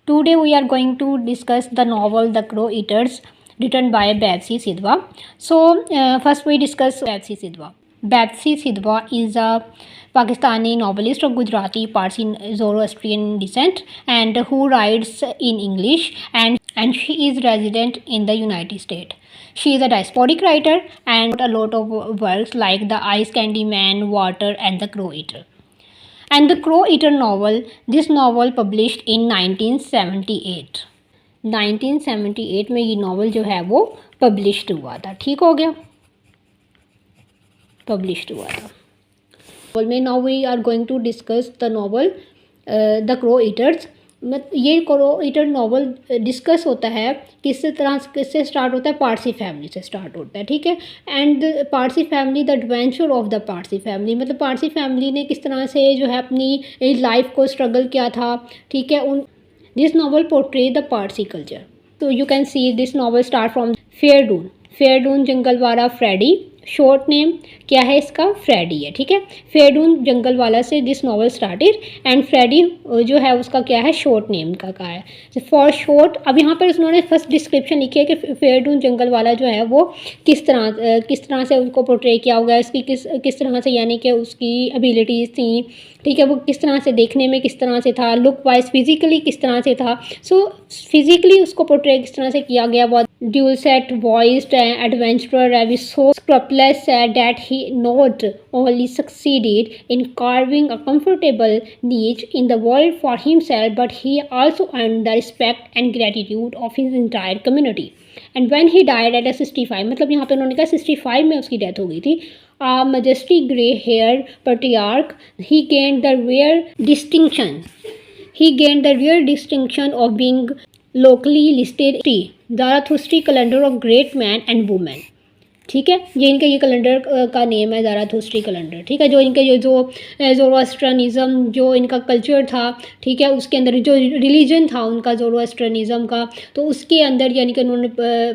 Today we are going to discuss the novel The Crow Eaters, written by Bapsi Sidhwa. First we discuss Bapsi Sidhwa. Bapsi Sidhwa is a Pakistani novelist of Gujarati Parsi Zoroastrian descent and who writes in English, and she is resident in the United States. She is a diasporic writer and a lot of works like The Ice Candy Man, Water and The Crow Eater. And The Crow Eater novel, this novel published in 1978. 1978 में ये novel जो है वो published हुआ था, ठीक हो गया, पब्लिश्ड हुआ था नॉवल में. Now we are going to discuss the novel the crow eaters. ये क्रो ईटर नॉवल डिस्कस होता है किससे स्टार्ट होता है, पारसी फैमिली से स्टार्ट होता है, ठीक है. And Parsi family, the adventure of the Parsi family, मतलब पारसी फैमिली ने किस तरह से जो है अपनी लाइफ को स्ट्रगल किया था, ठीक है. This novel portray the Parsi culture. तो you can see this novel start from Faredoon. Faredoon Junglewalla Freddy, short name क्या है इसका, फ्रेडी है, ठीक है. फेयरडून जंगलवाला से this novel started and Freddy जो है उसका क्या है, शॉर्ट नेम का कहा है, फॉर शॉर्ट. अब यहाँ पर उन्होंने फर्स्ट डिस्क्रिप्शन लिखी है कि फेयरडून जंगलवाला जो है वो किस तरह से उसको पोर्ट्रे किया होगा, इसकी किस तरह से, यानी कि उसकी एबिलिटीज़ थी, ठीक है, वो किस तरह से देखने में किस तरह से था, लुक वाइज फिजिकली किस तरह से था. सो फिजिकली उसको पोर्ट्रे किस तरह से किया गया, बहुत ड्यूल सेट वॉइस्ड एडवेंचरर एवी so scrupleless that he not only succeeded in carving a comfortable niche in the world for himself, but he also earned the respect and gratitude of his entire community. And when he died at 65, मतलब यहाँ पे उन्होंने कहा 65 में उसकी death हो गई थी. A majestic grey-haired patriarch, he gained the rare distinction of being locally listed Zarathustri calendar of great men and women. ठीक है, ये इनका ये कैलेंडर का नेम है ज़राथुस्ट्री कैलेंडर, ठीक है. जो इनके जो ज़ोरोअस्ट्रियनिज़्म जो इनका कल्चर था, ठीक है, उसके अंदर जो रिलीजन था उनका ज़ोरोअस्ट्रियनिज़्म का, तो उसके अंदर यानी कि उन्होंने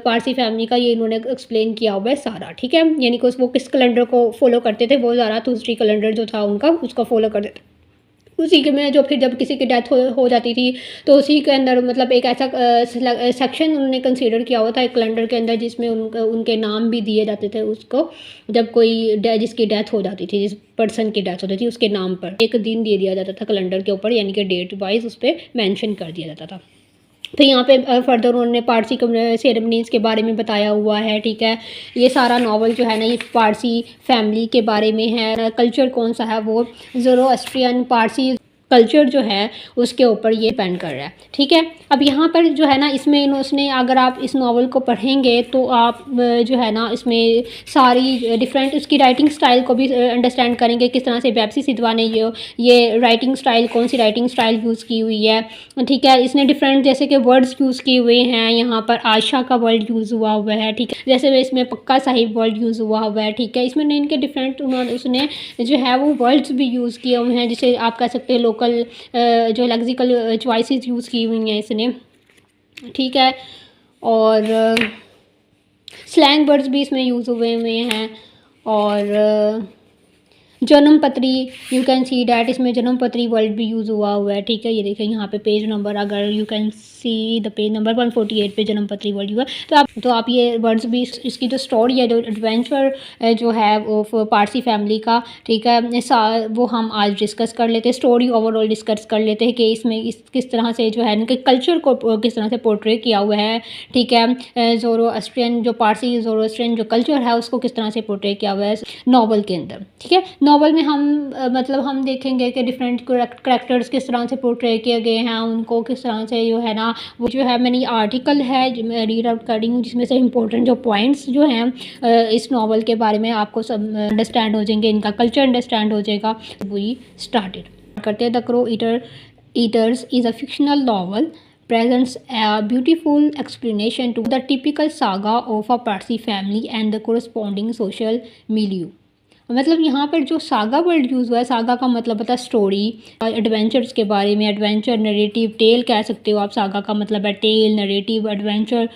पारसी फैमिली का ये इन्होंने एक्सप्लेन किया हुआ है सारा, ठीक है. यानी कि वो किस कैलेंडर को फॉलो करते थे, वो ज़राथुस्ट्री कैलेंडर जो था उनका उसको फॉलो करते थे. उसी के में जो फिर जब किसी की डेथ हो जाती थी तो उसी के अंदर मतलब एक ऐसा सेक्शन उन्होंने कंसीडर किया हुआ था एक कैलेंडर के अंदर, जिसमें उनके नाम भी दिए जाते थे उसको, जब कोई जिसकी डेथ हो जाती थी, जिस पर्सन की डेथ होती थी उसके नाम पर एक दिन दे दिया जाता था कैलेंडर के ऊपर, यानी कि डेट वाइज उस पर मैंशन कर दिया जाता था. फिर यहाँ पे फर्दर उन्होंने पारसी सेरेमनीज़ के बारे में बताया हुआ है, ठीक है. ये सारा नावल जो है ना ये पारसी फैमिली के बारे में है. कल्चर कौन सा है, वो ज़ोरोअस्ट्रियन पारसी कल्चर जो है उसके ऊपर ये डिपेंड कर रहा है, ठीक है. अब यहाँ पर जो है ना इसमें उसने, अगर आप इस नावल को पढ़ेंगे तो आप जो है ना इसमें सारी डिफरेंट उसकी राइटिंग स्टाइल को भी अंडरस्टैंड करेंगे, किस तरह से बैप्सी सिधवा ने ये राइटिंग स्टाइल, कौन सी राइटिंग स्टाइल यूज़ की हुई है, ठीक है. इसने डिफरेंट जैसे कि वर्ड्स यूज़ किए हुए हैं, यहाँ पर आशा का वर्ड यूज़ हुआ है, ठीक है, जैसे इसमें पक्का साहिब वर्ड यूज़ हुआ है, ठीक है. इसमें इनके डिफरेंट उसने जो है वो वर्ड्स भी यूज़ किए हुए हैं, जिसे आप कह सकते हैं लोकल जो लेक्सिकल चॉइसेस यूज़ की हुई हैं इसने, ठीक है. और स्लैंग वर्ड्स भी इसमें यूज़ हुए हैं. और जन्म पत्री, यू कैन सी डैट, इसमें जन्म पत्री वर्ड भी यूज़ हुआ है, ठीक है. ये देखें यहाँ पे पेज नंबर, अगर you can see the page number 148 पे जन्म पत्री वर्ड हुआ, तो आप ये वर्ड्स भी इसकी जो स्टोरी है, जो एडवेंचर जो है वो पारसी फैमिली का, ठीक है, वो हम आज डिस्कस कर लेते हैं. स्टोरी ओवरऑल डिस्कस कर लेते हैं कि इसमें किस तरह से जो है इनके कल्चर को किस तरह से पोर्ट्रे किया हुआ है, ठीक है. ज़ोरोअस्ट्रियन जो पारसी ज़ोरोअस्ट्रियन जो कल्चर है उसको किस तरह से पोर्ट्रे किया हुआ है नावल के अंदर, ठीक है. नावल में हम देखेंगे कि डिफरेंट करैक्टर्स किस तरह से पोर्ट्रे किए गए हैं, उनको किस तरह से जो है ना, वो जो है मैंने आर्टिकल है जो मैं रीड आउट कर रही हूँ, जिसमें से इंपॉर्टेंट जो पॉइंट्स जो हैं इस नावल के बारे में आपको सब अंडरस्टैंड हो जाएंगे, इनका कल्चर अंडरस्टैंड हो जाएगा. वी स्टार्टेड करते हैं. The crow eaters is a fictional novel presents a beautiful explanation to the typical saga of a Parsi family and the corresponding social milieu. मतलब यहाँ पर जो सागा वर्ड यूज़ हुआ है, सागा का मतलब होता है स्टोरी, एडवेंचर्स के बारे में, एडवेंचर नरेटिव टेल कह सकते हो आप. सागा का मतलब है टेल, नरेटिव, एडवेंचर,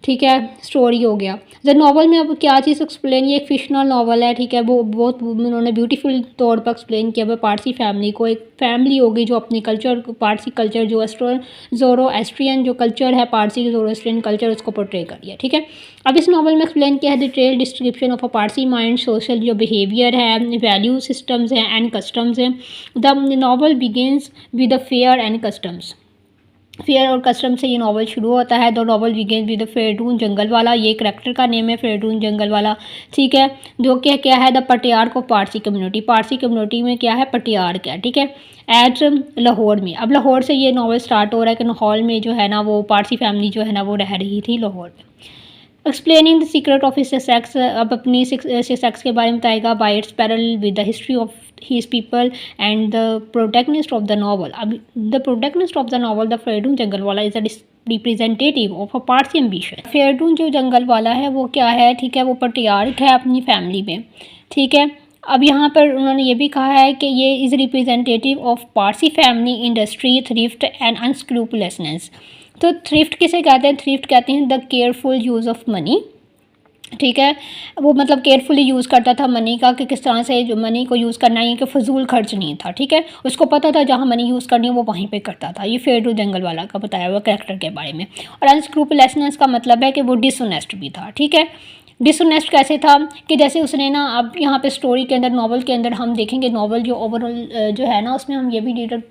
ठीक है, स्टोरी हो गया। द नॉवल में अब क्या चीज़ एक्सप्लेन, ये एक फिक्शनल नॉवल है, ठीक है, वो बहुत उन्होंने ब्यूटीफुल तौर पर एक्सप्लेन किया। वह पारसी फैमिली को, एक फैमिली होगी जो अपनी कल्चर, पारसी कल्चर जो ज़ोरोएस्ट्रियन जो कल्चर है, पारसी ज़ोरोएस्ट्रियन कल्चर, उसको पोर्ट्रे करिए, ठीक है। अब इस नॉवल में एक्सप्लेन किया है detail description of a Parsi mind, social जो बिहेवियर है, वैल्यू सिस्टम्स हैं एंड कस्टम्स हैं। The novel begins with the fair and customs, fair और कस्टम से ये नावल शुरू होता है। द नावल बिगिन विद फेरडून जंगल वाला, ये करेक्टर का नेम है फेरडून जंगल वाला, ठीक है, जो कि क्या है the patriarch of Parsi community, Parsi community में क्या है पटियार क्या, ठीक है, एट लाहौर में। अब लाहौर से ये नावल स्टार्ट हो रहा है कि लाहौर में जो है ना वो पारसी फैमिली जो है ना वो रह रही थी लाहौर में। Explaining the secret of his success, अब अपनी सक्सेस के बारे में बताएगा। By its parallel with the history of his people and the protagonist of the novel. अब the protagonist of the novel the Faredoon Junglewalla is a representative of a Parsi ambition. Faredoon जो जंगल वाला है वो क्या है, ठीक है, वो पटियार्क है अपनी फैमिली में, ठीक है। अब यहाँ पर उन्होंने ये भी कहा है कि ये is representative of Parsi family industry thrift and unscrupulousness. तो थ्रिफ्ट किसे कहते हैं, थ्रिफ्ट कहते हैं the careful use of money, ठीक है, वो मतलब केयरफुली यूज़ करता था मनी का, कि किस तरह से जो मनी को यूज़ करना है कि फजूल खर्च नहीं था, ठीक है, उसको पता था जहाँ मनी यूज़ करनी है वो वहीं पे करता था। ये फेरडू जंगल वाला का बताया हुआ कैरेक्टर के बारे में। और अनस्क्रूपुलसनेस का मतलब है कि वो डिसऑनेस्ट भी था, ठीक है। डिसऑनेस्ट कैसे था कि जैसे उसने ना, अब यहाँ पे स्टोरी के अंदर, नॉवल के अंदर हम देखेंगे, नॉवल जो ओवरऑल जो है ना उसमें हम ये भी डिटेल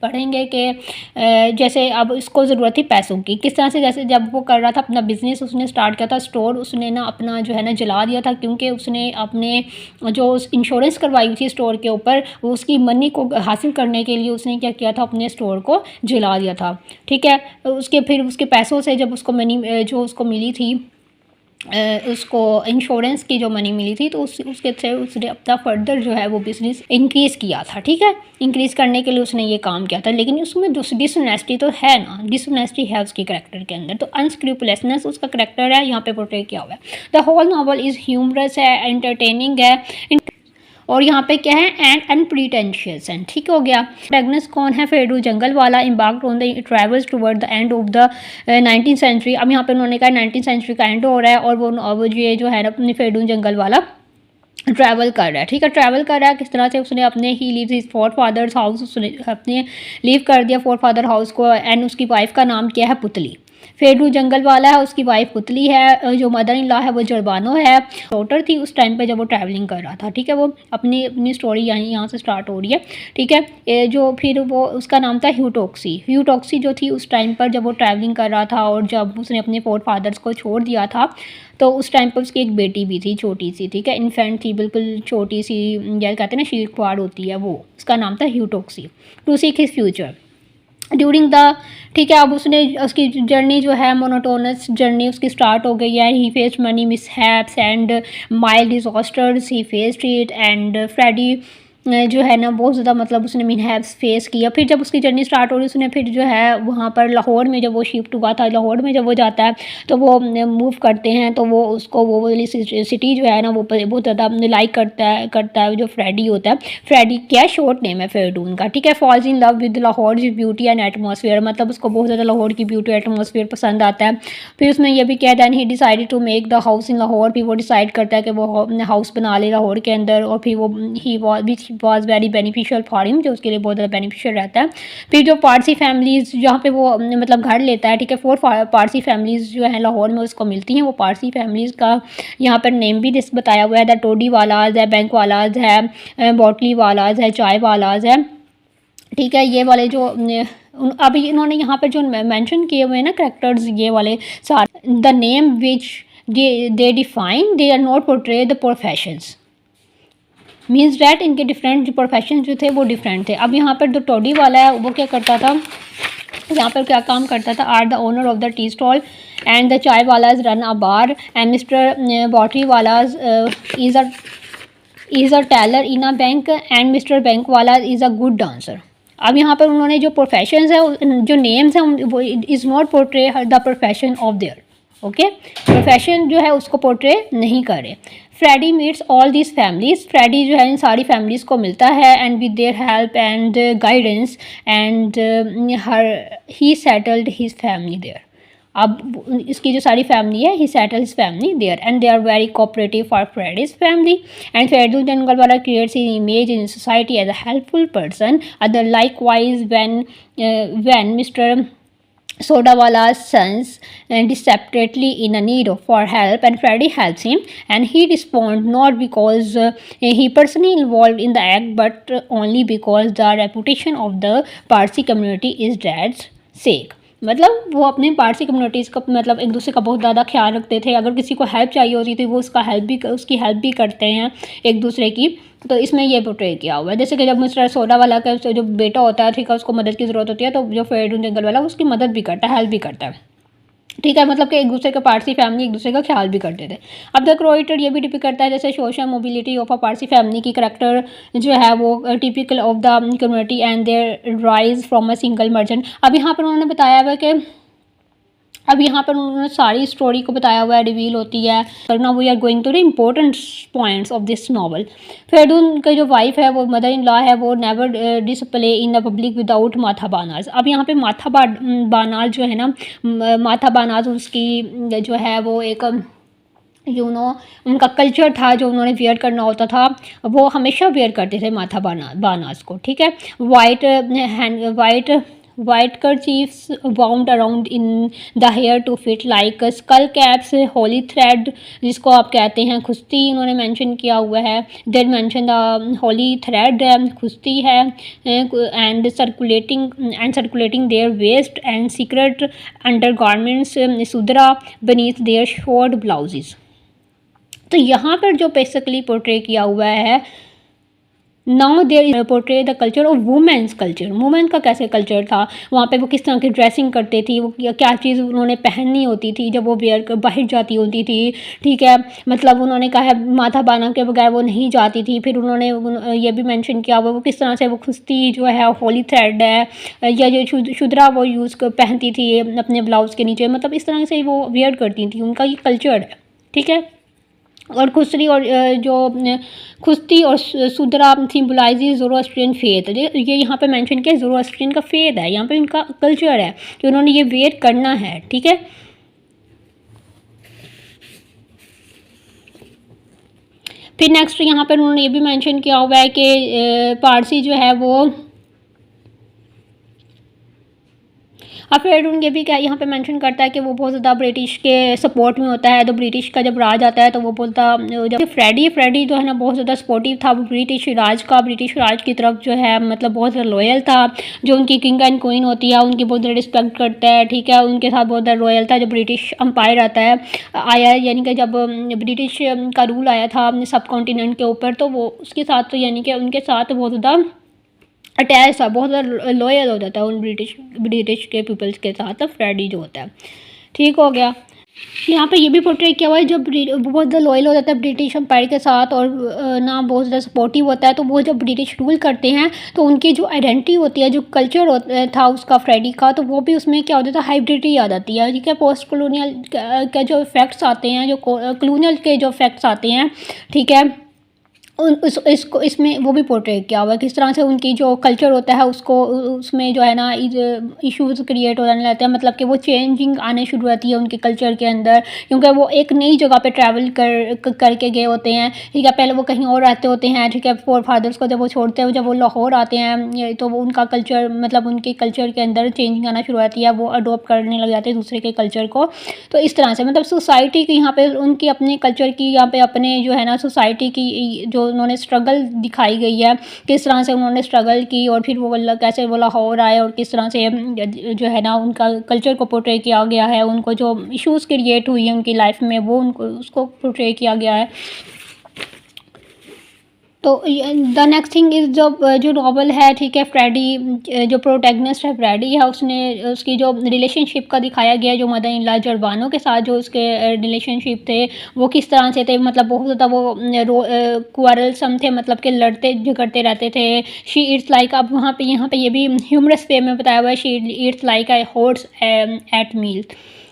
पढ़ेंगे कि जैसे अब इसको ज़रूरत थी पैसों की, किस तरह से, जैसे जब वो कर रहा था अपना बिज़नेस, उसने स्टार्ट किया था स्टोर, उसने ना अपना जो है ना जला दिया था, क्योंकि उसने अपने जो इंश्योरेंस करवाई हुई थी स्टोर के ऊपर, वो उसकी मनी को हासिल करने के लिए उसने क्या किया था, अपने स्टोर को जला दिया था, ठीक है। उसके फिर उसके पैसों से जब उसको मनी जो उसको मिली थी, उसको इंश्योरेंस की जो मनी मिली थी, तो उसके से उसने अपना फर्दर जो है वो बिज़नेस इंक्रीज़ किया था, ठीक है। इंक्रीज़ करने के लिए उसने ये काम किया था, लेकिन उसमें डिसऑनेस्टी तो है ना, डिसऑनेस्टी है उसके करैक्टर के अंदर, तो अनस्क्रूपुलसनेस उसका करैक्टर है, यहाँ पे पोर्ट्रे किया हुआ है। The whole novel is humorous है, एंटरटेनिंग है, और यहाँ पे क्या है एंड अनप्रीटेंशियस है, ठीक हो गया। प्रेगनेंस कौन है, Faredoon Junglewalla, embarked on the travels toward the end of the 19th century. अब यहाँ पे उन्होंने कहा 19th सेंचुरी का एंड हो रहा है, और वो ये जो है ना अपनी फेरडू जंगल वाला ट्रैवल कर रहा है, ठीक है, ट्रैवल कर रहा है। किस तरह से उसने अपने ही leave his forefathers house, उसने अपने लीव कर दिया फोर फादर हाउस को, एंड उसकी वाइफ का नाम क्या है, पुतली। फेरडू जंगल वाला है, उसकी वाइफ पुतली है, जो मदर इन लॉ है वो जरबानो है, डॉटर थी उस टाइम पे जब वो ट्रैवलिंग कर रहा था, ठीक है। वो अपनी अपनी स्टोरी यहाँ से स्टार्ट हो रही है, ठीक है। जो फिर वो उसका नाम था ह्यूटॉक्सी। ह्यूटॉक्सी जो थी उस टाइम पर जब वो ट्रैवलिंग कर रहा था, और जब उसने अपने फोर फादर्स को छोड़ दिया था, तो उस टाइम पर उसकी एक बेटी भी थी, छोटी सी, ठीक है, इन्फेंट थी, बिल्कुल छोटी सी, या कहते हैं ना शीर ख्वार होती है वो, उसका नाम था ह्यूटॉक्सी। To seek his future during the, ठीक है। अब उसने उसकी जर्नी जो है मोनोटोनस जर्नी उसकी स्टार्ट हो गई है। He faced many mishaps and mild disasters, he faced it, and Freddy जो है ना बहुत ज़्यादा मतलब उसने मिसहैप्स फेस किया। फिर जब उसकी जर्नी स्टार्ट हो रही उसने फिर जो है वहाँ पर लाहौर में जब वो शिफ्ट हुआ था, लाहौर में जब वो जाता है तो वो मूव करते हैं, तो वो उसको वो वाली सिटी जो है ना वो बहुत ज़्यादा लाइक करता है जो फ्रेडी होता है। फ्रेडी क्या शॉर्ट नेम है फेरडून का, ठीक है। Falls in love with Lahore beauty and atmosphere, मतलब उसको बहुत ज़्यादा लाहौर की ब्यूटी एटमॉस्फेयर पसंद आता है। फिर उसमें यह भी कह then he decided to make the house in Lahore, फिर वो डिसाइड करता है कि वो हाउस बना ले लाहौर के अंदर, और फिर वो he was very beneficial for him, जो उसके लिए बहुत ज़्यादा बेनिफिशियल रहता है। फिर जो पारसी फैमिलीज़ जहाँ पे वो मतलब घर लेता है, ठीक है, 4 पारसी फैमिलीज़ जो है लाहौर में उसको मिलती हैं। वो पारसी फैमिलीज़ का यहाँ पर नेम भी बताया हुआ है, द टोडी वालाज है, बैंक वालाज है, बॉटली वालाज है, चाय वालाज है, ठीक है। ये वाले जो अभी इन्होंने यहाँ पर जो मेंशन किए हुए हैं ना कैरेक्टर्स, ये वाले सारे, the name which they define they are not portray the professions, means that इनके डिफरेंट जो प्रोफेशन जो थे वो डिफरेंट थे। अब यहाँ पर जो टोडी वाला है वो क्या करता था, यहाँ पर क्या काम करता था, are the owner of the tea stall and the Chaiwallas run a bar, and mister Bottliwallas is a teller in a bank, and mister Bankwalla is a good dancer. अब यहाँ पर उन्होंने जो प्रोफेशंस है, जो नेम्स हैं, वो is not portray the profession of their, okay, profession जो है उसको पोर्ट्रे नहीं करे। Freddy meets all this families, Freddy जो है इन सारी फैमिलीज़ को मिलता है, and with their help and guidance and he settled his family there. अब इसकी जो सारी फैमिली है, he settle his family there and they are very cooperative for Freddy's family and Faredoon Junglewalla creates his image in society as a helpful person. Other likewise when Mr. Sodawala's sons desperately in a need for help and Freddy helps him and he responds not because he personally involved in the act but only because the reputation of the Parsi community is dad's sake। मतलब वो अपने Parsi communities का मतलब एक दूसरे का बहुत ज़्यादा ख्याल रखते थे। अगर किसी को हेल्प चाहिए होती थी वो उसकी हेल्प भी करते हैं एक दूसरे की। तो इसमें ये पोर्ट्रे किया हुआ है। जैसे कि जब मिस्टर सोडा वाला का जो बेटा होता है, ठीक है, उसको मदद की ज़रूरत होती है तो जो फेरदून जंगल वाला उसकी मदद भी करता है, हेल्प भी करता है, ठीक है। मतलब कि एक दूसरे के पारसी फैमिली एक दूसरे का ख्याल भी करते थे। अब द क्रोएटर ये भी डिपिक्ट करता है जैसे social mobility of a Parsi family की करेक्टर जो है वो typical of the community and their rise from a single merchant. अब यहाँ पर उन्होंने बताया हुआ कि अब यहाँ पर उन्होंने सारी स्टोरी को बताया हुआ है, रिवील होती है। पर ना we are going to the important points of this novel. Faredoon का जो वाइफ है वो मदर इन लॉ है, वो never display in the public without माथा बानाज। अब यहाँ पे माथा बानाज जो है ना, माथा बानाज उसकी जो है वो एक उनका कल्चर था जो उन्होंने वेयर करना होता था, वो हमेशा वेयर करते थे माथा बानाज को, ठीक है। White kerchiefs bound around in the hair to fit like skull caps, holy thread जिसको आप कहते हैं खुस्ती उन्होंने मेंशन किया हुआ है। Then mention the holy thread kusti है and circulating their waist and secret undergarments sudra beneath their short blouses। तो यहाँ पर जो बेसिकली पोर्ट्रे किया हुआ है, now there portray the culture of women's culture. Women का कैसे कल्चर था, वहाँ पे वो किस तरह की ड्रेसिंग करती थी, वो क्या चीज़ उन्होंने पहननी होती थी जब वो बाहर जाती होती थी, ठीक है। मतलब उन्होंने कहा है माथा बाना के बगैर वो नहीं जाती थी। फिर उन्होंने ये भी मेंशन किया हुआ वो किस तरह से वो खुस्ती जो है होली थ्रेड है या जो शुद्रा वो पहनती थी अपने ब्लाउज के नीचे, मतलब इस तरह से वो वेयर करती थी, उनका ये कल्चर है, ठीक है। और खुसरी और जो खुस्ती और सुदरा सिम्बलाइज ज़ोरोस्ट्रियन फेथ। ये यहाँ पे मेंशन किया ज़ोरोस्ट्रियन का फेथ है, यहाँ पे उनका कल्चर है कि उन्होंने ये वेयर करना है, ठीक है। फिर नेक्स्ट यहाँ पर उन्होंने ये भी मेंशन किया हुआ है कि पारसी जो है वो अब फिर ये भी क्या यहाँ पे मेंशन करता है कि वो बहुत ज़्यादा ब्रिटिश के सपोर्ट में होता है। तो ब्रिटिश का जब राज आता है तो वो बोलता, जब फ्रेडी जो है ना बहुत ज़्यादा सपोर्टिव था, वो ब्रिटिश राज की तरफ जो है मतलब बहुत ज़्यादा लॉयल था। जो उनकी किंग एंड क्वीन होती है उनकी बहुत ज़्यादा रिस्पेक्ट करता है, ठीक है, उनके साथ बहुत ज़्यादा लॉयल था। जब ब्रिटिश अम्पायर आया यानी कि जब ब्रिटिश का रूल आया था सब कॉन्टिनेंट के ऊपर, तो वो उसके साथ यानी कि उनके साथ बहुत ज़्यादा अटैच था, बहुत ज़्यादा लॉयल हो जाता है उन ब्रिटिश के पीपल्स के साथ फ्रेडी जो होता है, ठीक हो गया। यहाँ पे ये भी पोर्ट्रे किया हुआ है जब बहुत ज़्यादा लॉयल हो जाता है ब्रिटिश एम्पायर के साथ और ना बहुत ज़्यादा सपोर्टिव होता है। तो वो जब ब्रिटिश रूल करते हैं तो उनकी जो आइडेंटिटी होती है, जो कल्चर था उसका फ्रेडी का, तो वो भी उसमें क्या होता था, हाइब्रिडिटी आ जाती है, ठीक है। पोस्ट कॉलोनियल के जो इफेक्ट्स आते हैं, जो कॉलोनियल के जो इफेक्ट्स आते हैं, ठीक है, इसमें वो भी पोर्ट्रेट किया हुआ है किस तरह से उनकी जो कल्चर होता है उसको उसमें जो है ना इश्यूज़ क्रिएट होने लगते हैं। मतलब कि वो चेंजिंग आने शुरू होती है उनके कल्चर के अंदर, क्योंकि वो एक नई जगह पे ट्रैवल करके गए होते हैं, ठीक है। पहले वो कहीं और रहते होते हैं, ठीक है, फोर फादर्स को जब वो छोड़ते हैं, जब वो लाहौर आते हैं तो वो उनका कल्चर मतलब उनके कल्चर के अंदर चेंजिंग आना शुरू होती है, वो अडोप्ट करने लग जाते हैं दूसरे के कल्चर को। तो इस तरह से मतलब सोसाइटी की यहाँ पे उनकी अपने कल्चर की यहाँ पे अपने जो है ना सोसाइटी की जो उन्होंने स्ट्रगल दिखाई गई है, किस तरह से उन्होंने स्ट्रगल की और फिर वो कैसे वो लाहौर आए और किस तरह से जो है ना उनका कल्चर को पोर्ट्रे किया गया है, उनको जो इश्यूज़ क्रिएट हुई है उनकी लाइफ में वो उनको उसको पोर्ट्रे किया गया है। तो द नेक्स्ट थिंग इज़ जो नॉवल है, ठीक है, फ्रेडी जो प्रोटैगनिस्ट है फ्रेडी है, उसने उसकी जो रिलेशनशिप का दिखाया गया है जो मदर इन लॉ जरबानो के साथ जो उसके रिलेशनशिप थे वो किस तरह से थे। मतलब बहुत ज़्यादा वो क्वारलसम थे, मतलब कि लड़ते झगड़ते रहते थे। शी इट्स लाइक, अब वहाँ पे यहाँ पे ये भी ह्यूमरस वे में बताया हुआ है, she eats like a horse at meal.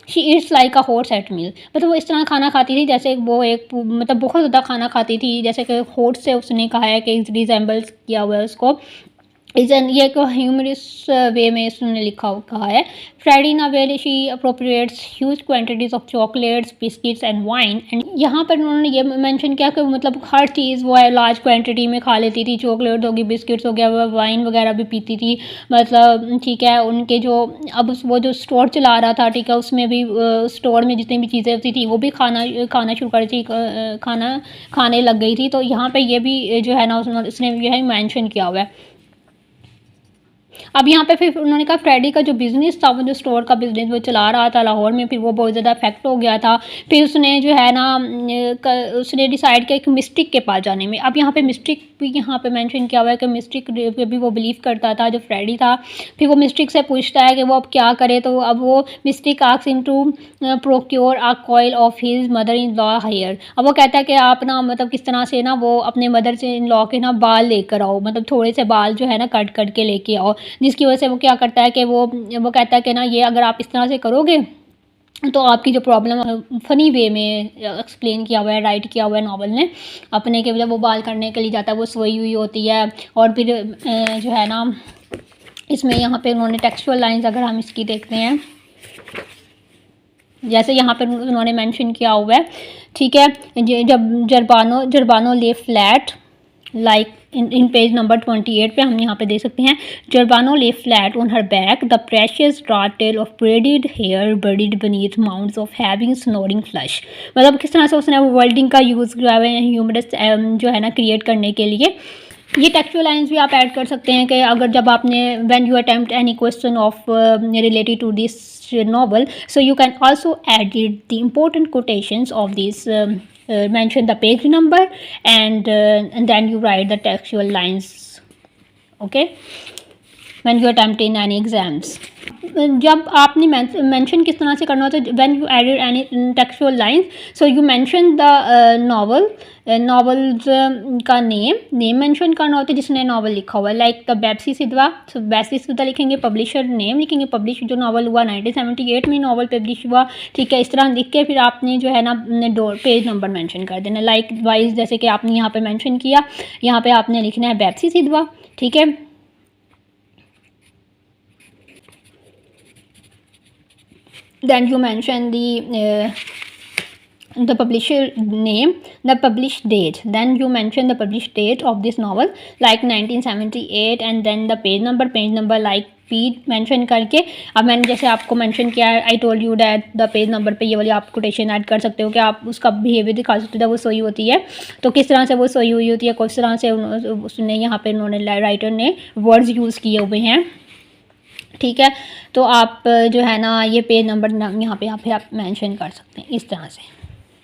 She eats like a horse at meal, मतलब वो इस तरह खाना खाती थी जैसे वो एक मतलब बहुत ज़्यादा खाना खाती थी, जैसे कि हॉर्स से उसने कहा है कि रिजेंबल्स किया हुआ है उसको। इज एन ये एक ह्यूमरस वे में इसने लिखा कहा है। Friday in well she appropriates huge quantities of chocolates biscuits and wine. And यहाँ पर उन्होंने ये मेंशन किया कि मतलब हर चीज़ वो है लार्ज क्वांटिटी में खा लेती थी, चॉकलेट होगी, बिस्किट्स हो गया, वाइन वगैरह भी पीती थी। मतलब ठीक है, उनके जो अब वो जो स्टोर चला रहा था, ठीक है, उसमें भी स्टोर में जितनी भी चीज़ें होती थी वो भी खाना शुरू कर थी, खाना खाने लग गई थी। तो यहाँ पे ये भी जो है ना उसने यह मेंशन किया हुआ है। अब यहाँ पे फिर उन्होंने कहा फ्रेडी का जो बिज़नेस था, वो जो स्टोर का बिज़नेस वो चला रहा था लाहौर में, फिर वो बहुत ज़्यादा इफेक्ट हो गया था। फिर उसने जो है ना उसने डिसाइड किया कि मिस्टिक के पास जाने में। अब यहाँ पे मिस्टिक भी यहाँ पे मेंशन किया हुआ है कि मिस्टिक पे भी वो बिलीव करता था जो फ्रेडी था। फिर वो मिस्टिक से पूछता है कि वो अब क्या करे। तो अब वो mystic asks him to procure a coil of his mother in law hair. अब वो कहता है कि आप ना मतलब किस तरह से ना वो अपने मदर से इन लॉ के ना बाल लेकर आओ, मतलब थोड़े से बाल जो है ना कट करके लेके आओ, जिसकी वजह से वो क्या करता है कि वो कहता है कि ना ये अगर आप इस तरह से करोगे तो आपकी जो प्रॉब्लम फ़नी वे में एक्सप्लेन किया हुआ है, राइट किया हुआ है नॉवल ने अपने के। जब वो बाल करने के लिए जाता है वो सोई हुई होती है। और फिर जो है ना इसमें यहाँ पे उन्होंने टेक्सचुअल लाइंस अगर हम इसकी देखते हैं, जैसे यहाँ पर उन्होंने मेंशन किया हुआ है, ठीक है, जब जरबानो lay flat like in page number 28 पे हम यहाँ पे देख सकते हैं, Jerbanoo lay flat on her back the precious dark tail of braided hair buried beneath mounts of having snoring flush. मतलब किस तरह से उसने वर्डिंग का यूज़ किया है ह्यूमरस जो है ना क्रिएट करने के लिए। ये टेक्सचुअल लाइंस भी आप ऐड कर सकते हैं कि अगर जब आपने when you attempt any question of related to this novel, so you can also edit the important quotations of these, mention the page number and then you write the textual lines, okay, when you attempt in any exams. जब आपने mention किस तरह से करना होता है, when you edit any textual lines, so you mention the novels का name mention करना होता है जिसने नॉवल लिखा हुआ है, लाइक द बैप्सी सिद्धवा। सो बैप्सी सिद्धवा लिखेंगे, पब्लिशर नेम लिखेंगे, पब्लिश जो नॉवल हुआ 1978 में नॉवल पब्लिश हुआ, ठीक है। इस तरह लिख के फिर आपने जो है ना पेज नंबर मेंशन कर देना, लाइक वाइज जैसे कि आपने यहाँ पे मेंशन किया, यहाँ पे आपने लिखना है बैप्सी सिद्धवा, ठीक है। Then you mention the publisher name, the published date, then you mention the published date of this novel like 1978 and then the page number like P mention करके। अब मैंने जैसे आपको मेंशन किया है, I told you that the page number पे ये वाली आप कोटेशन ऐड कर सकते हो कि आप उसका बिहेवियर दिखा सकते हो जब वो सोई होती है तो किस तरह से वो सोई हुई होती है, किस तरह से उसने यहाँ पे उन्होंने राइटर ने वर्ड्स यूज़ किए हुए हैं, ठीक है। तो आप जो है ना ये पेज नंबर यहाँ पे आप मेंशन कर सकते हैं इस तरह से,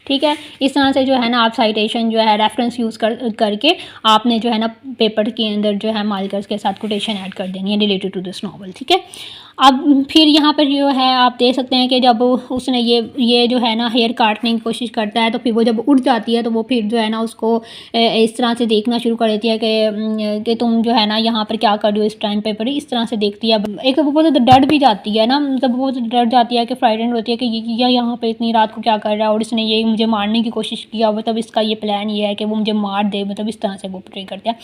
ठीक है। इस तरह से जो है ना आप साइटेशन जो है रेफरेंस यूज़ करके आपने जो है ना पेपर के अंदर जो है मार्कर्स के साथ कोटेशन ऐड कर देनी है रिलेटेड टू दिस नॉवल, ठीक है। अब फिर यहाँ पर जो है आप देख सकते हैं कि जब उसने ये जो है ना हेयर काटने की कोशिश करता है तो फिर वो जब उड़ जाती है तो वो फिर जो है ना उसको इस तरह से देखना शुरू कर देती है कि तुम जो है ना यहाँ पर क्या कर रही हो इस टाइम पे, इस तरह से देखती है। एक वो बहुत डर भी जाती है ना, मतलब वो डर जाती है कि फ्राइटेंड होती है कि ये यहाँ पर इतनी रात को क्या कर रहा है और इसने ये मुझे मारने की कोशिश किया, मतलब इसका ये प्लान ये है कि वो मुझे मार दे, मतलब इस तरह से वो प्रे करते हैं।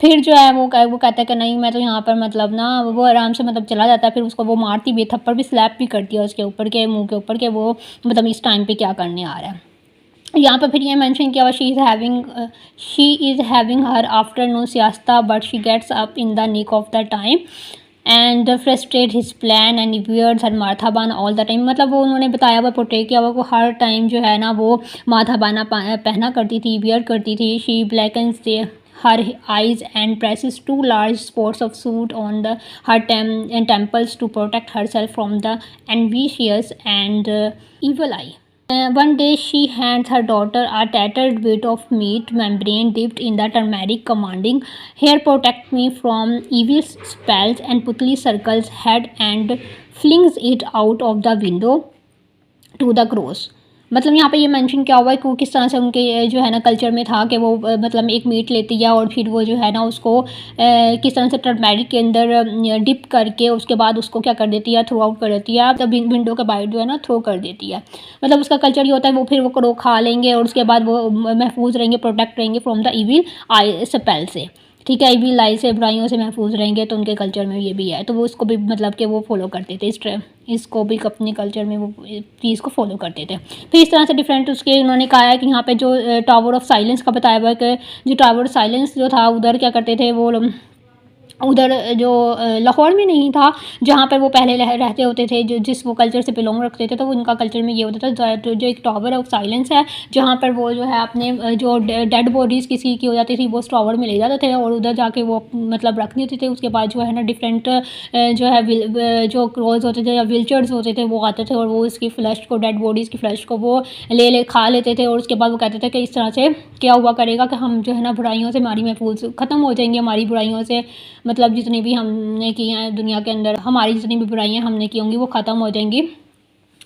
फिर जो है वो कहता है कि नहीं मैं तो यहाँ पर मतलब ना, वो आराम से मतलब चला जाता है। फिर उसको वो मारती भी, थप्पड़ भी स्लैप भी करती है उसके ऊपर के मुंह के ऊपर के वो मतलब इस टाइम पे क्या करने आ रहा है। यहाँ पर फिर ये मेंशन किया हुआ she is having her afternoon siesta but she gets up in the nick of the time and frustrate his plan and wears her माथा बाना ऑल द टाइम। मतलब वो उन्होंने बताया हुआ पोर्ट्रे किया हुआ को हर टाइम जो है ना वो माथा बाना पहना करती थी, वियर करती थी। She blackens her eyes and presses two large spots of soot on her temples to protect herself from the envious and evil eye. One day she hands her daughter a tattered bit of meat membrane dipped in the turmeric, commanding, "Here protect me from evil spells," and Putli circles head and flings it out of the window to the crows. मतलब यहाँ पे ये mention किया हुआ है कि वो किस तरह से उनके जो है ना कल्चर में था कि वो मतलब एक मीट लेती है और फिर वो जो है ना उसको किस तरह से टर्मरिक के अंदर डिप करके उसके बाद उसको क्या कर देती है, थ्रो आउट कर देती है, तब विंडो के बाहर जो है ना थ्रो कर देती है। मतलब उसका कल्चर ये होता है वो फिर वो करो खा लेंगे और उसके बाद वो महफूज रहेंगे, प्रोटेक्ट रहेंगे from the evil I spell से, ठीक है, ये भी लाई से बुराइयों से महफूज रहेंगे, तो उनके कल्चर में ये भी है, तो वो इसको भी मतलब कि वो फॉलो करते थे, इसको भी अपने कल्चर में वो चीज़ को फॉलो करते थे। फिर इस तरह से डिफरेंट उसके उन्होंने कहा है कि यहाँ पे जो टावर ऑफ साइलेंस का बताया हुआ है कि जो टावर ऑफ साइलेंस जो था उधर क्या करते थे वो उधर जो लाहौर में नहीं था, जहाँ पर वो पहले रहते होते थे, जो जिस वो कल्चर से बिलोंग रखते थे, तो उनका कल्चर में ये होता था जो एक टावर ऑफ साइलेंस है, जहाँ पर वो जो है अपने जो डेड बॉडीज़ किसी की हो जाती थी वो उस टावर में ले जाते थे और उधर जाके वो मतलब रख देते थे। उसके बाद जो है ना डिफरेंट जो है जो क्रोज होते थे या विल्चर्स होते थे वो आते थे और वो इसकी फ्लैश को, डेड बॉडीज़ की फ्लैश को वो ले खा लेते थे और उसके बाद वो कहते थे कि इस तरह से क्या हुआ करेगा कि हम जो है ना बुराइयों से हमारी महफूज ख़त्म हो जाएंगी, हमारी बुराइयों से मतलब जितनी भी हमने की हैं दुनिया के अंदर, हमारी जितनी भी बुराइयां हमने की होंगी वो ख़त्म हो जाएंगी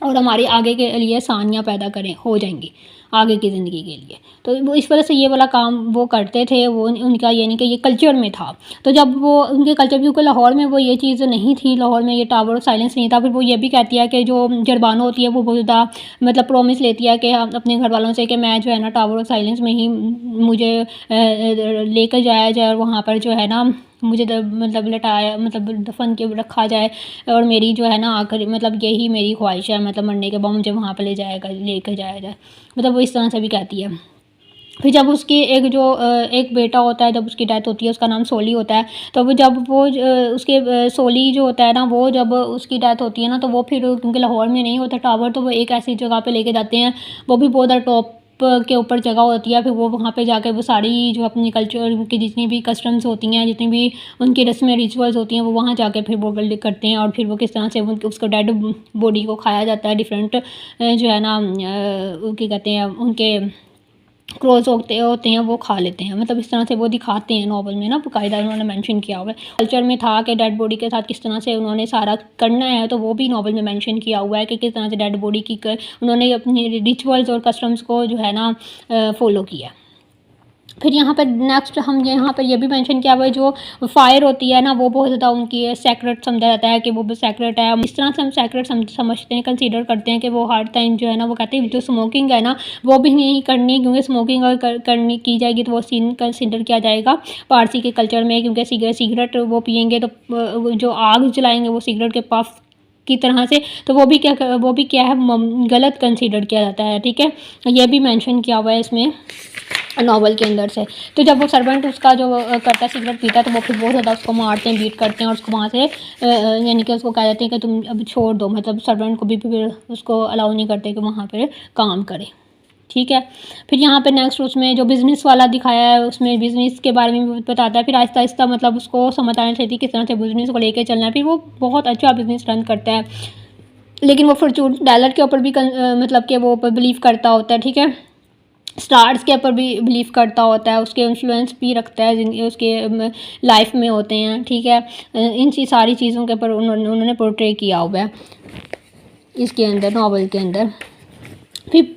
और हमारी आगे के लिए आसानियाँ पैदा हो जाएंगी आगे की ज़िंदगी के लिए। तो वो इस वजह से ये वाला काम वो करते थे, वो उनका यानी कि ये कल्चर में था। तो जब वो उनके कल्चर, क्योंकि लाहौर में वो ये चीज़ नहीं थी, लाहौर में ये टावर ऑफ साइलेंस नहीं था, फिर वो ये भी कहती है कि जो जरबानो होती है वो बहुत ज़्यादा मतलब प्रॉमिस लेती है कि अपने घर वालों से कि मैं जो है ना टावर ऑफ साइलेंस में ही मुझे लेकर जाया जाए और वहाँ पर जो है ना मुझे मतलब लटाया मतलब दफन के रखा जाए और मेरी जो है ना आखिरी मतलब यही मेरी ख्वाहिश है, मतलब मरने के बाद मुझे वहाँ पर लेकर जाया जाए, मतलब वो इस तरह से भी कहती है। फिर जब उसकी एक बेटा होता है, जब उसकी डेथ होती है, उसका नाम सोली होता है, तो वो जब वो उसके सोली जो होता है ना, वो जब उसकी डेथ होती है ना, तो वो फिर क्योंकि लाहौर में नहीं होता टावर, तो वो एक ऐसी जगह पे लेके जाते हैं, वो भी बहुत टॉप के ऊपर जगह होती है। फिर वो वहाँ पे जाकर वो सारी जो अपनी कल्चर की जितनी भी कस्टम्स होती हैं, जितनी भी उनकी रस्में रिचुअल्स होती हैं, वो वहाँ जाकर फिर वो करते हैं और फिर वो किस तरह से उसको डेड बॉडी को खाया जाता है। डिफरेंट जो है ना क्या कहते हैं उनके क्रोज होते हैं वो खा लेते हैं, मतलब इस तरह से वो दिखाते हैं नॉवल में ना, बाकायदा उन्होंने मेंशन किया हुआ है। कल्चर में था कि डेड बॉडी के साथ किस तरह से उन्होंने सारा करना है, तो वो भी नॉवल में मेंशन किया हुआ है कि किस तरह से डेड बॉडी की उन्होंने अपनी रिचुअल्स और कस्टम्स को जो है ना फॉलो किया। फिर यहाँ पर नेक्स्ट हम यहाँ पर ये भी मेंशन किया हुआ है, जो फायर होती है ना वो बहुत ज़्यादा उनकी सैक्रेट समझा जाता है कि वो भी सैक्रेट है। इस तरह से हम सैक्रेट समझते हैं, कंसीडर करते हैं कि वो हर टाइम जो है ना, वो कहते हैं जो स्मोकिंग है ना वो भी नहीं करनी, क्योंकि स्मोकिंग अगर करनी की जाएगी तो वो सीन कंसीडर किया जाएगा पारसी के कल्चर में, क्योंकि सिगरेट वो पियेंगे तो जो आग जलाएंगे वो सिगरेट के पफ की तरह से, तो वो भी क्या है गलत कंसीडर किया जाता है। ठीक है, ये भी मेंशन किया हुआ है इसमें नॉवल के अंदर से। तो जब वो सर्वेंट उसका जो करता सिगरेट पीता है तो वो फिर बहुत ज़्यादा उसको मारते हैं, बीट करते हैं और उसको वहाँ से यानी कि उसको कह देते हैं कि तुम अब छोड़ दो, मतलब सर्वेंट को भी फिर उसको अलाउ नहीं करते कि वहाँ पर काम करे। ठीक है, फिर यहाँ पे नेक्स्ट उसमें जो बिज़नेस वाला दिखाया है उसमें बिज़नेस के बारे में भी बताता है। फिर आहिस्ता आहिस्ता मतलब उसको समझ आनी चाहिए किस तरह से बिज़नेस को लेकर चलना है। फिर वो बहुत अच्छा बिज़नेस रन करता है, लेकिन वो फॉर्चून टेलर के ऊपर भी मतलब कि वो बिलीव करता होता है। ठीक है, स्टार्स के ऊपर भी बिलीव करता होता है, उसके इन्फ्लुएंस भी रखता है उसके लाइफ में होते हैं। ठीक है, इन सारी चीज़ों के ऊपर उन्होंने पोर्ट्रे किया हुआ है इसके अंदर, नॉवल के अंदर। फिर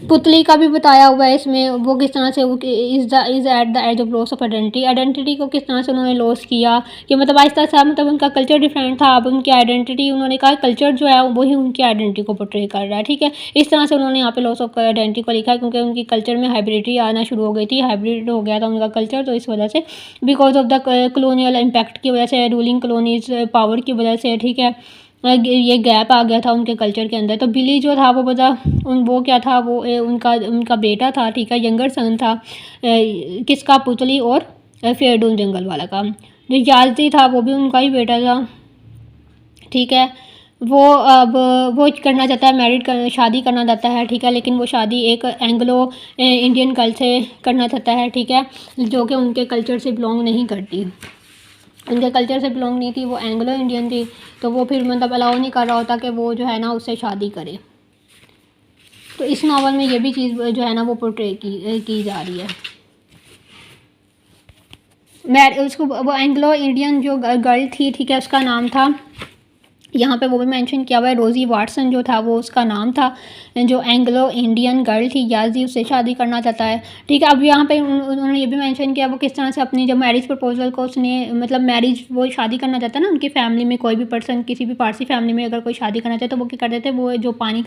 पुतली का भी बताया हुआ है इसमें, वो किस तरह से is at the edge of loss of identity को किस तरह से उन्होंने लॉस किया, कि मतलब आहिस्ता आहिस्ता मतलब उनका कल्चर डिफरेंट था, अब उनकी आइडेंटिटी, उन्होंने कहा कल्चर जो है वही उनकी आइडेंटिटी को पोर्ट्रे कर रहा है। ठीक है, इस तरह से उन्होंने यहाँ पे लॉस ऑफ आइडेंटिटी को लिखा है, क्योंकि उनकी कल्चर में हाइब्रिडिटी आना शुरू हो गई थी, हाइब्रिड हो गया था उनका कल्चर, तो इस वजह से because of the colonial impact की वजह से, रूलिंग कलोनीज पावर की वजह से, ठीक है, ये गैप आ गया था उनके कल्चर के अंदर। तो बिली जो था वो क्या था, वो उनका बेटा था। ठीक है, यंगर सन था किसका, पुतली और फेरडून जंगल वाला का। जो याजदी था वो भी उनका ही बेटा था। ठीक है, वो करना चाहता है, शादी करना चाहता है। ठीक है, लेकिन वो शादी एक एंग्लो इंडियन गर्ल से करना चाहता है। ठीक है, जो कि उनके कल्चर से बिलोंग नहीं करती, उनके कल्चर से बिलोंग नहीं थी, वो एंग्लो इंडियन थी, तो वो फिर मतलब अलाउ नहीं कर रहा होता कि वो जो है ना उससे शादी करे। तो इस नावल में ये भी चीज़ जो है ना वो पोर्ट्रे की जा रही है। उसको वो एंग्लो इंडियन जो गर्ल थी, ठीक है, उसका नाम था, यहाँ पे वो भी मेंशन किया हुआ है, रोज़ी वाटसन जो था वो उसका नाम था। जो एंग्लो इंडियन गर्ल थी याजी, उससे शादी करना चाहता है। ठीक है, अब यहाँ पे उन्होंने ये भी मेंशन किया वो किस तरह से अपनी जब मैरिज प्रपोजल को उसने मतलब मैरिज वो शादी करना चाहता है ना, उनकी फैमिली में कोई भी पर्सन, किसी भी पारसी फैमिली में अगर कोई शादी करना चाहता है तो वो क्या करते थे, वो जो पीने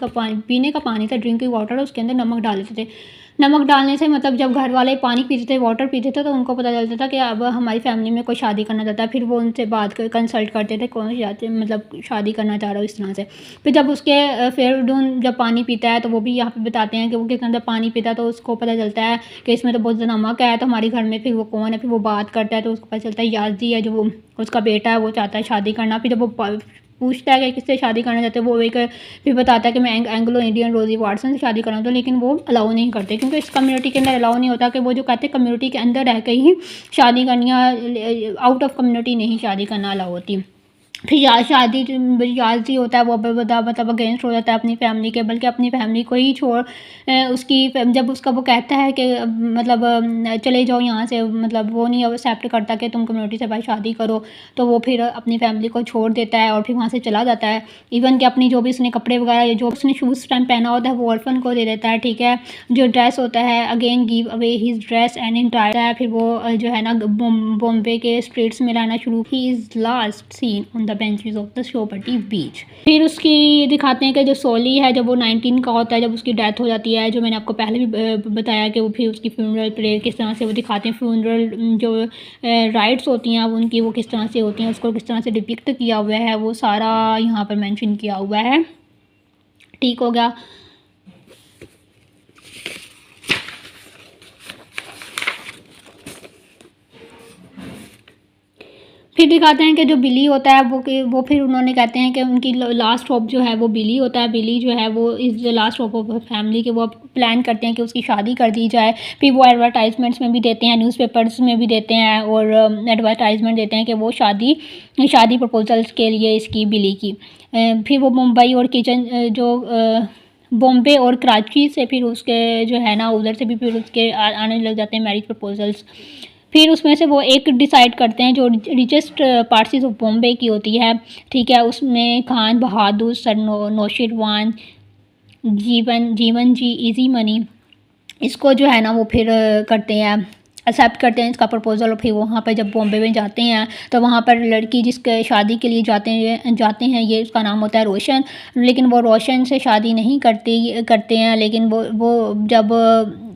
का पानी था, ड्रिंकिंग वाटर, उसके अंदर नमक डाल देते थे। नमक डालने से मतलब जब घर वाले पानी पीते थे, वाटर पीते थे, तो उनको पता चलता था कि अब हमारी फैमिली में कोई शादी करना चाहता है। फिर वो उनसे बात कर कंसल्ट करते थे कौन जाते मतलब शादी करना चाह रहा हो इस तरह से। फिर जब उसके फेरडून जब पानी पीता है तो वो भी यहाँ पे बताते हैं कि वो कितना जब पानी पीता है तो उसको पता चलता है कि इसमें तो बहुत ज़्यादा नमक है। तो हमारे घर में फिर वो कौन है, फिर वो बात करता है तो उसको पता चलता है याज़दी है जो वो उसका बेटा है, वो चाहता है शादी करना। फिर जब वो पूछता है कि किससे शादी करना चाहते हैं, वो एक फिर बताता है कि मैं एंग्लो इंडियन रोज़ी वाटसन से शादी करना, तो लेकिन वो अलाउ नहीं करते क्योंकि इस कम्युनिटी के अंदर अलाउ नहीं होता कि वो जो कहते हैं कम्युनिटी के अंदर रह के ही शादी करनी, आउट ऑफ कम्युनिटी नहीं शादी करना अलाउ होती। फिर शादी याज़दी होता है वो मतलब अगेंस्ट हो जाता है अपनी फैमिली के, बल्कि अपनी फैमिली को ही छोड़ उसकी जब उसका वो कहता है कि मतलब चले जाओ यहाँ से, मतलब वो नहीं एक्सेप्ट करता कि तुम कम्युनिटी से भाई शादी करो, तो वो फिर अपनी फैमिली को छोड़ देता है और फिर वहाँ से चला जाता है। इवन कि अपनी जो भी उसने कपड़े वगैरह जो उसने शूज़ टाइम पहना होता है वो ऑर्फन को दे देता है, ठीक है। जो ड्रेस होता है again give away his dress and entire है। फिर वो जो है ना बॉम्बे के स्ट्रीट्स में रहना शुरू। He is last seen on the benches of the Chowpatty beach. फिर उसकी दिखाते हैं कि जो सोली है जब वो 19 का होता है, जब उसकी डेथ हो जाती है, जो मैंने आपको पहले भी बताया कि वो फिर उसकी फ्यूनरल प्रेयर किस तरह से वो दिखाते हैं, फ्यूनरल जो राइट्स होती हैं उनकी वो किस तरह से होती हैं, उसको किस तरह से डिपिक्ट किया हुआ है, वो सारा यहाँ पर मेंशन किया हुआ है। ठीक हो गया। फिर दिखाते हैं कि जो बिली होता है वो फिर उन्होंने कहते हैं कि उनकी लास्ट होप जो है वो बिली होता है। बिली जो है वो is the last hope of family के, वो प्लान करते हैं कि उसकी शादी कर दी जाए। फिर वो एडवर्टाइजमेंट्स में भी देते हैं, न्यूज़पेपर्स में भी देते हैं और एडवर्टाइजमेंट देते हैं कि वो शादी प्रपोजल्स के लिए इसकी बिली की। फिर वो मुंबई और किचन जो बॉम्बे और कराची से फिर उसके जो है ना उधर से भी फिर उसके आने लग जाते हैं मैरिज प्रपोजल्स। फिर उसमें से वो एक डिसाइड करते हैं जो रिचेस्ट पार्टीज ऑफ बॉम्बे की होती है, ठीक है। उसमें खान बहादुर, सर नौशिरवान, जीवन जी, इजी मनी, इसको जो है ना वो फिर करते हैं, एक्सेप्ट करते हैं इसका प्रपोज़ल। और फिर वहाँ पर जब बॉम्बे में जाते हैं तो वहाँ पर लड़की जिसके शादी के लिए जाते हैं ये उसका नाम होता है रोशन। लेकिन वो रोशन से शादी नहीं करते हैं, लेकिन वो जब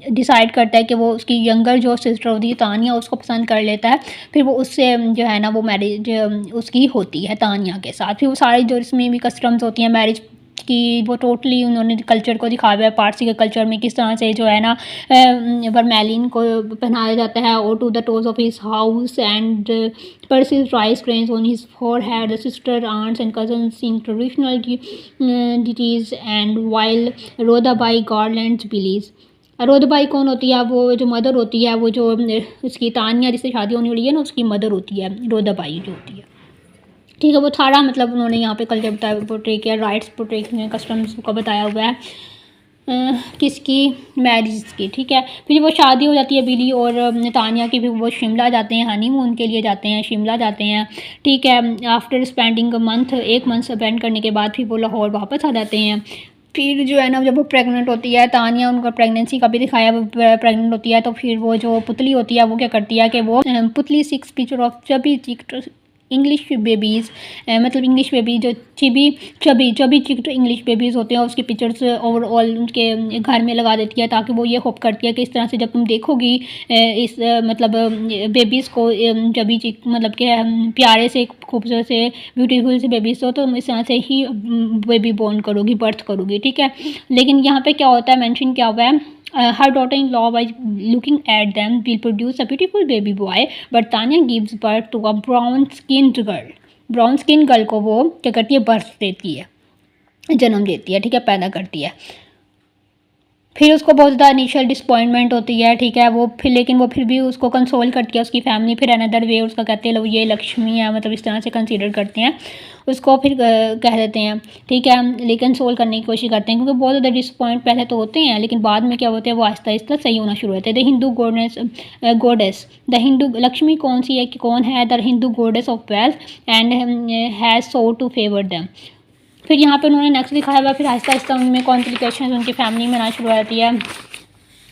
डिसाइड करता है कि वो उसकी यंगर जो सिस्टर होती है तानिया उसको पसंद कर लेता है। फिर वो उससे जो है ना वो मैरिज उसकी होती है तानिया के साथ। फिर वो सारी जो इसमें भी कस्टम्स होती हैं मैरिज कि वो टोटली उन्होंने कल्चर को दिखाया हुआ है। पारसी के कल्चर में किस तरह से जो है ना वरमैलिन को पहनाया जाता है और to the toes of his house and presses rice grains on his forehead, the sister aunts and cousin sing traditional ditties and while Rodabai garlands Billy's. Rodabai कौन होती है? वो जो मदर होती है, वो जो उसकी तानिया जिससे शादी होने वाली है ना उसकी मदर होती है रोदाबाई जो होती है, ठीक है। वो सारा मतलब उन्होंने यहाँ पे कल्चर बताया, पोर्ट्रे किया, राइट्स पोर्ट्रे किए, कस्टम्स का बताया हुआ है किसकी, मैरिज की, ठीक है। फिर वो शादी हो जाती है बिली और तानिया की, फिर वो शिमला जाते हैं, हनीमून के लिए जाते हैं, शिमला जाते हैं, ठीक है। आफ्टर स्पेंडिंग एक मंथ स्पेंड करने के बाद फिर वो लाहौर वापस आ जाते हैं। फिर जो है ना जब वो प्रेग्नेंट होती है तानिया, उनका प्रेगनेंसी का भी दिखाया, वो प्रेग्नेंट होती है तो फिर वो जो पुतली होती है वो क्या करती है कि वो पुतली 6 picture of chubby English babies, मतलब इंग्लिश बेबी जो चबी चिक्ट इंग्लिश बेबीज़ होते हैं उसकी पिक्चर्स ओवरऑल उनके घर में लगा देती है, ताकि वो ये होप करती है कि इस तरह से जब तुम देखोगी इस मतलब बेबीज़ को चबी चिक मतलब के प्यारे से खूबसूरत से ब्यूटीफुल से बेबीज़ हो, तो तुम इस तरह से ही बेबी बोर्न करोगी, बर्थ करोगी, ठीक है। लेकिन यहाँ पे क्या होता है, मेंशन क्या हुआ है, her daughter-in-law, by looking at them, will produce a beautiful baby boy, but Tanya gives birth to a brown-skinned girl. Brown skin girl को वो क्या करती है, बर्थ देती है, जन्म देती है, ठीक है, पैदा करती है। फिर उसको बहुत ज़्यादा इनिशियल डिसपॉइंटमेंट होती है, ठीक है। वो फिर भी उसको कंसोल करती है उसकी फैमिली। फिर अनदर वे उसका कहते हैं लोग ये लक्ष्मी है, मतलब इस तरह से कंसीडर करते हैं उसको, फिर कह देते हैं, ठीक है। लेकिन कंसोल करने की कोशिश करते हैं क्योंकि बहुत ज़्यादा डिसपॉइंट पहले तो होते हैं, लेकिन बाद में क्या होते हैं वो आहिस्ता आहिस्ता सही होना शुरू होते हैं। The Hindu goddess, the Hindu Lakshmi कौन सी है कि कौन है, the Hindu goddess of wealth and has so to favour them. फिर यहाँ पे उन्होंने नेक्स्ट दिखाया हुआ, फिर आहिस्ता आहिस्ता उनमें कॉम्प्लिकेशन उनकी फैमिली में आना शुरू हो जाती है।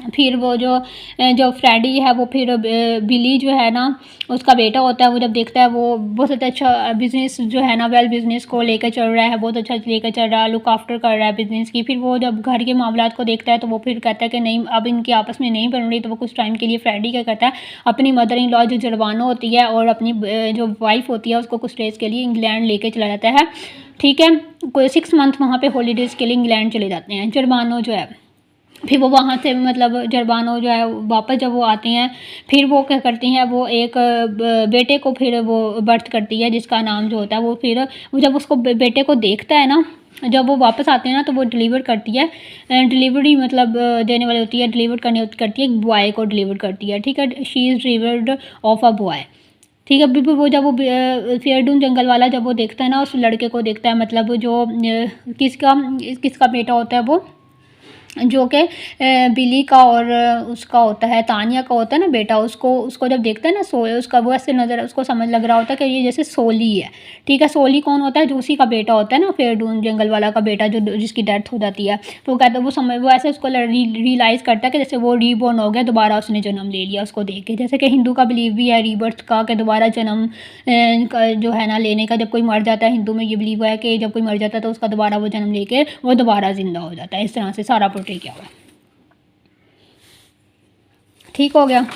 फिर वो जो फ्रेडी है वो फिर बिली जो है ना उसका बेटा होता है, वो जब देखता है वो बहुत अच्छा बिज़नेस जो है ना वेल बिज़नेस को लेकर चल रहा है, बहुत अच्छा लेकर चल रहा है, लुक आफ्टर कर रहा है बिज़नेस की। फिर वो जब घर के मामलात को देखता है तो वो फिर कहता है कि नहीं अब इनकी आपस में नहीं बन रही, तो वो कुछ टाइम के लिए फ्रेडी क्या करता है अपनी मदर इन लॉ जो जरबानो होती है और अपनी जो वाइफ होती है उसको कुछ डेज़ के लिए इंग्लैंड लेके चला जाता है। ठीक है, कोई 6 मंथ वहाँ पे हॉलीडेज़ के लिए इंग्लैंड चले जाते हैं जरबानो जो है। फिर वो वहाँ से मतलब जरबानो जो है वापस जब वो आती हैं फिर वो क्या करती हैं, वो एक बेटे को फिर वो बर्थ करती है जिसका नाम जो होता है वो फिर वो जब उसको बेटे को देखता है ना, जब वो वापस आते हैं ना तो वो डिलीवर करती है, डिलीवरी मतलब देने वाली होती है, डिलीवर करती है एक बॉय को डिलीवर करती है। ठीक है, she is delivered of a boy. ठीक है, बिल्कुल वो जब वो फेयरडून जंगल वाला जब वो देखता है ना उस लड़के को देखता है, मतलब जो किसका किसका बेटा होता है वो जो कि बिली का और उसका होता है तानिया का होता है ना बेटा, उसको उसको जब देखता है ना सोए उसका वो ऐसे नज़र उसको समझ लग रहा होता है कि ये जैसे सोली है। ठीक है, सोली कौन होता है, जो उसी का बेटा होता है ना फेयरडून जंगल वाला का बेटा जो जिसकी डेथ हो जाती है। तो वो कहता है वो ऐसे उसको रियलाइज़ करता है कि जैसे वो रीबॉर्न हो गया, दोबारा उसने जन्म ले लिया उसको देख के, जैसे कि हिंदू का बिलीव भी है रीबर्थ का कि दोबारा जन्म जो है ना लेने का। जब कोई मर जाता है हिंदू में ये बिलीव है कि जब कोई मर जाता है तो उसका दोबारा वो जन्म लेके वो दोबारा ज़िंदा हो जाता है। इस तरह से सारा पोर्ट्रे किया हुआ है। ठीक हो गया।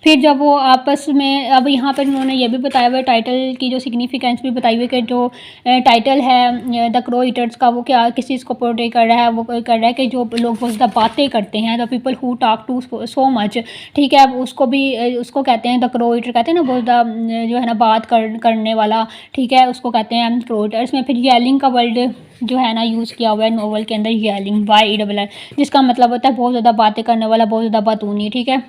फिर जब वो आपस में अब यहाँ पर उन्होंने ये भी बताया हुआ है टाइटल की जो सिग्निफिकेंस भी बताई हुई है कि जो टाइटल है द क्रो ईटर्स का वो क्या किस चीज़ को पोर्ट्रे कर रहा है, वो कर रहा है कि जो लोग बहुत ज़्यादा बातें करते हैं, the people who talk too so much. ठीक है, उसको भी उसको कहते हैं द क्रो ईटर कहते हैं ना, बहुत ज़्यादा जो है ना बात करने वाला। ठीक है, उसको कहते हैं क्रो ईटर। इसमें फिर येलिंग का वर्ड जो है ना यूज़ किया हुआ है नोवेल के अंदर, येलिंग YELL, जिसका मतलब होता है बहुत ज़्यादा बातें करने वाला, बहुत ज़्यादा बातूनी। ठीक है,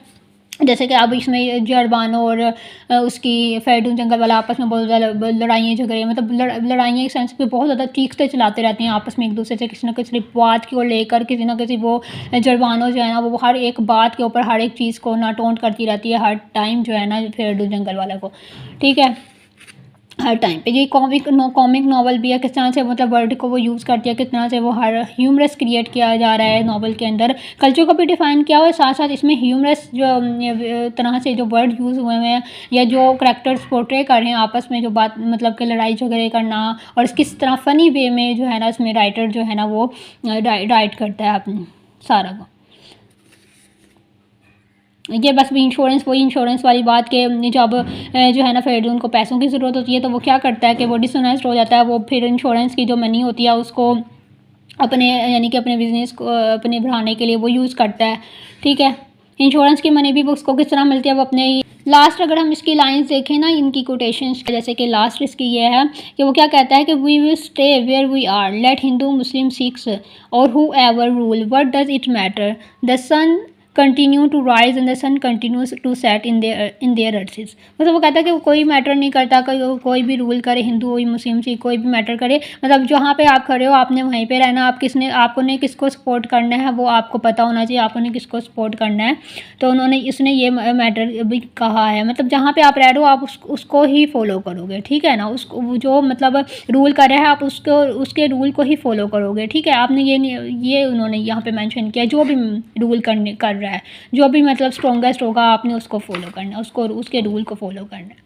जैसे कि अब इसमें जरबानो और उसकी फेयरडून जंगल वाला आपस में बहुत ज़्यादा लड़ाइयाँ झगड़े, मतलब लड़ाइयाँ एक सेंस पे बहुत ज़्यादा चीखते चलाते रहते हैं आपस में एक दूसरे से, किसी ना किसी बात की ओर लेकर किसी ना किसी वो जरबानो जो है ना वो हर एक बात के ऊपर हर एक चीज़ को ना टोंट करती रहती है हर टाइम जो है ना फेयरडून जंगल वाला को। ठीक है, हर टाइम पे ये कॉमिक नॉवल भी है, किस तरह से मतलब वर्ड को वो यूज़ करती है, किस तरह से वो हर ह्यूमरस क्रिएट किया जा रहा है नॉवल के अंदर। कल्चर को भी डिफाइन किया हुआ है, साथ साथ इसमें ह्यूमरस जो तरह से जो वर्ड यूज़ हुए हैं या जो करैक्टर्स पोर्ट्रे कर रहे हैं आपस में जो बात मतलब कि लड़ाई झगड़े करना, और किस तरह फ़नी वे में जो है ना इसमें राइटर जो है ना वो राइट करता है अपने सारा को। ये बस भी इंश्योरेंस वही इंश्योरेंस वाली बात के जब जो है ना फेयरडून को पैसों की ज़रूरत होती है तो वो क्या करता है कि वो डिसऑनेस्ट हो जाता है, वो फिर इंश्योरेंस की जो मनी होती है उसको अपने यानी कि अपने बिजनेस को अपने बढ़ाने के लिए वो यूज़ करता है। ठीक है, इंश्योरेंस की मनी भी वो उसको किस तरह मिलती है वो अपने लास्ट अगर हम इसकी लाइंस देखें ना इनकी कोटेशंस, जैसे कि लास्ट इसकी ये है कि वो क्या कहता है कि we will stay where we are, let Hindu Muslim Sikhs और whoever rule, what does it matter, the sun continue to rise and the sun continues to set in their earths. मतलब वो कहता है कि कोई मैटर नहीं करता, कोई भी रूल करे, हिंदू हो मुस्लिम सिख कोई भी मैटर करे, मतलब जहाँ पे आप खड़े हो आपने वहीं पे रहना, आप आपने किसको सपोर्ट करना है वो आपको पता होना चाहिए, आपने किसको सपोर्ट करना है। तो उन्होंने इसने ये मैटर भी कहा है, मतलब जहाँ पे आप रह रहे हो आप उसको ही फॉलो करोगे। ठीक है ना, उसको जो मतलब रूल कर रहा है आप उसके रूल को ही फॉलो करोगे। ठीक है, आपने ये उन्होंने यहाँ पे मेंशन किया, जो भी रूल कर रहा है जो भी मतलब स्ट्रॉन्गेस्ट होगा आपने उसको फॉलो करना है, उसको उसके रूल को फॉलो करना है।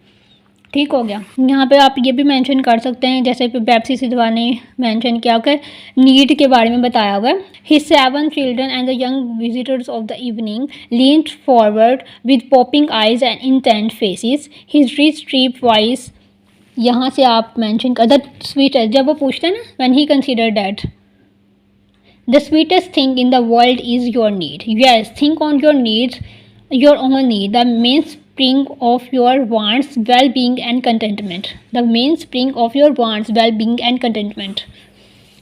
ठीक हो गया। यहाँ पे आप ये भी मेंशन कर सकते हैं जैसे पेप्सी सिद्धवा ने मेंशन किया कि नीड के बारे में बताया हुआ है। His 7 children and the young visitors of the evening leaned forward with popping eyes and intent faces, his rich trip voice. यहाँ से आप मेंशन कर द स्वीटेस्ट, जब वो पूछते हैं ना when he consider that the sweetest thing in the world is your need. Yes, think on your needs, your own need, the mainspring of your wants, well-being and contentment. The mainspring of your wants, well-being and contentment.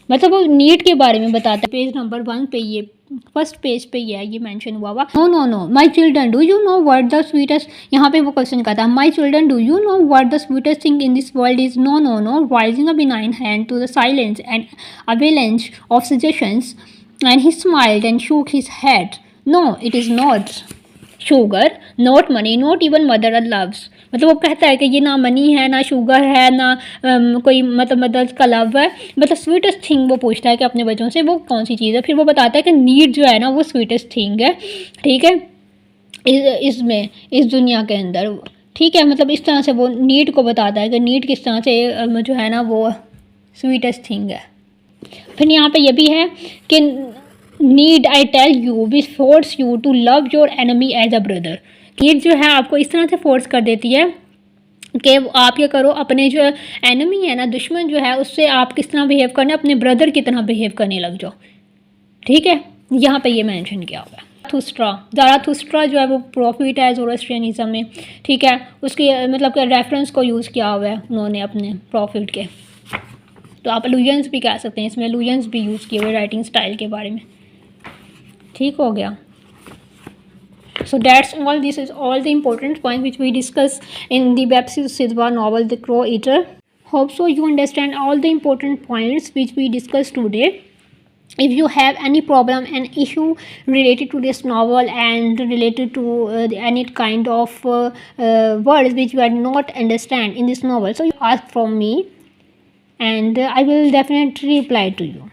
मतलब वो need के बारे में बताते हैं page number 1 पे, ये first page पे ये मेंशन हुआ हुआ। No no no my children do you know what the sweetest, यहाँ पे वो क्वेश्चन करता है my children do you know what the sweetest thing in this world is. No no no, rising a benign hand to the silence and avalanche of suggestions, and he smiled and shook his head. No, it is not sugar, not money, not even mother loves. मतलब वो कहता है कि ये ना money है, ना sugar है, ना कोई मतलब मदद का लव है, मतलब स्वीटेस्ट थिंग वो पूछता है कि अपने बच्चों से वो कौन सी चीज़ है। फिर वो बताता है कि नीड जो है ना वो स्वीटेस्ट थिंग है, ठीक है, इसमें इस दुनिया के अंदर, ठीक है। मतलब इस तरह से वो नीड को बताता है कि नीड किस तरह से जो है ना वो स्वीटेस्ट थिंग है। फिर यहाँ पे ये भी है कि need I tell you which force you to love your enemy as a brother. Need जो है आपको इस तरह से फोर्स कर देती है कि आप क्या करो, अपने जो एनिमी है ना, दुश्मन जो है, उससे आप किस तरह बिहेव करना, अपने ब्रदर की तरह बिहेव करने लग जाओ, ठीक है। यहाँ पे ये मेंशन किया हुआ है। ज़ाराथुस्ट्रा जो है वो प्रॉफिट है ज़ोरोस्ट्रियनिज़म में, ठीक है। उसके मतलब के रेफरेंस को यूज़ किया हुआ है उन्होंने अपने प्रॉफिट के। तो आप एलुजन्स भी कह सकते हैं, इसमें एलुजन्स भी यूज़ किए हुए राइटिंग स्टाइल के बारे में, ठीक हो गया। So that's all. This is all the important points which we discuss in the Bepsi Sidhwa novel The Crow Eater. Hope so you understand all the important points which we discussed today. If you have any problem and issue related to this novel and related to any kind of words which you are not understand in this novel, so you ask from me and I will definitely reply to you.